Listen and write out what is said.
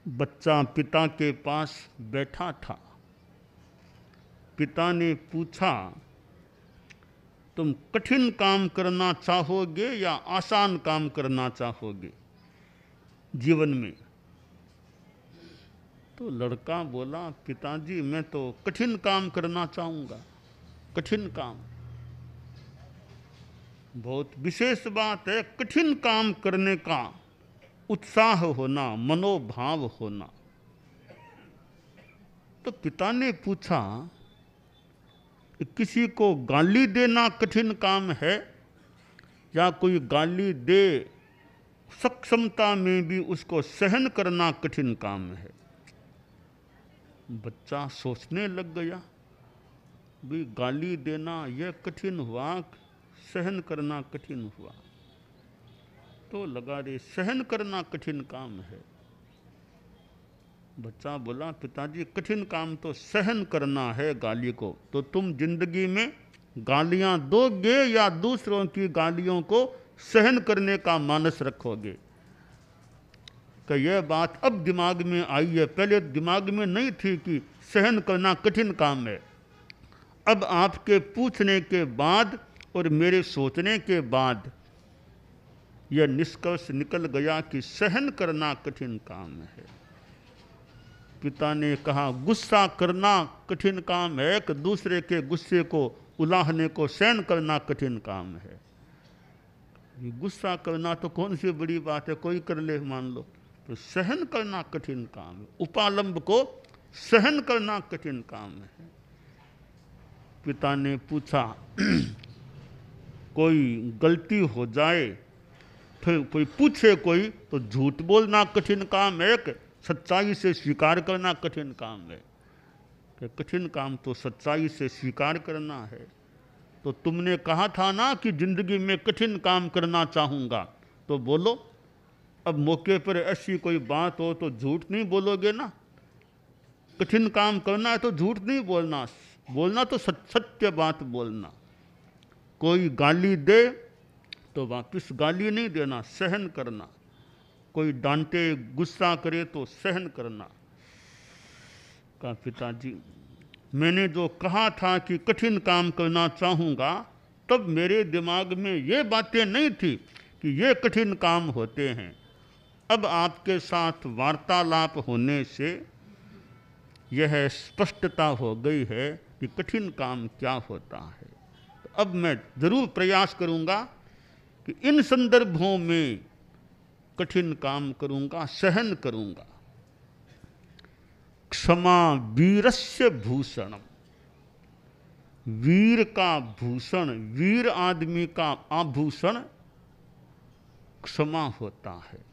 बच्चा पिता के पास बैठा था। पिता ने पूछा, तुम कठिन काम करना चाहोगे या आसान काम करना चाहोगे जीवन में? तो लड़का बोला, पिताजी मैं तो कठिन काम करना चाहूँगा। कठिन काम, बहुत विशेष बात है कठिन काम करने का उत्साह होना, मनोभाव होना। तो पिता ने पूछा, किसी को गाली देना कठिन काम है या कोई गाली दे सक्षमता में भी उसको सहन करना कठिन काम है? बच्चा सोचने लग गया, भी गाली देना यह कठिन हुआ, सहन करना कठिन हुआ। तो लगा रे सहन करना कठिन काम है। बच्चा बोला, पिताजी कठिन काम तो सहन करना है गाली को। तो तुम जिंदगी में गालियां दोगे या दूसरों की गालियों को सहन करने का मानस रखोगे? कि यह बात अब दिमाग में आई है, पहले दिमाग में नहीं थी कि सहन करना कठिन काम है। अब आपके पूछने के बाद और मेरे सोचने के बाद यह निष्कर्ष निकल गया कि सहन करना कठिन काम है। पिता ने कहा, गुस्सा करना कठिन काम है कि दूसरे के गुस्से को उलाहने को सहन करना कठिन काम है? गुस्सा करना तो कौन सी बड़ी बात है, कोई कर ले मान लो। तो सहन करना कठिन काम है, उपालंब को सहन करना कठिन काम है। पिता ने पूछा, कोई गलती हो जाए, फिर कोई पूछे कोई, तो झूठ बोलना कठिन काम है कि सच्चाई से स्वीकार करना कठिन काम है? कि कठिन काम तो सच्चाई से स्वीकार करना है। तो तुमने कहा था ना कि जिंदगी में कठिन काम करना चाहूँगा, तो बोलो। अब मौके पर ऐसी कोई बात हो तो झूठ नहीं बोलोगे ना। कठिन काम करना है तो झूठ नहीं बोलना, बोलना तो सत्य बात बोलना। कोई गाली दे तो वापस गाली नहीं देना, सहन करना। कोई डांटे, गुस्सा करे तो सहन करना। कहा, पिताजी मैंने जो कहा था कि कठिन काम करना चाहूँगा, तब मेरे दिमाग में ये बातें नहीं थी कि ये कठिन काम होते हैं। अब आपके साथ वार्तालाप होने से यह स्पष्टता हो गई है कि कठिन काम क्या होता है। तो अब मैं ज़रूर प्रयास करूँगा कि इन संदर्भों में कठिन काम करूँगा, सहन करूँगा। क्षमा वीरस्य भूषणम, वीर का भूषण, वीर आदमी का आभूषण क्षमा होता है।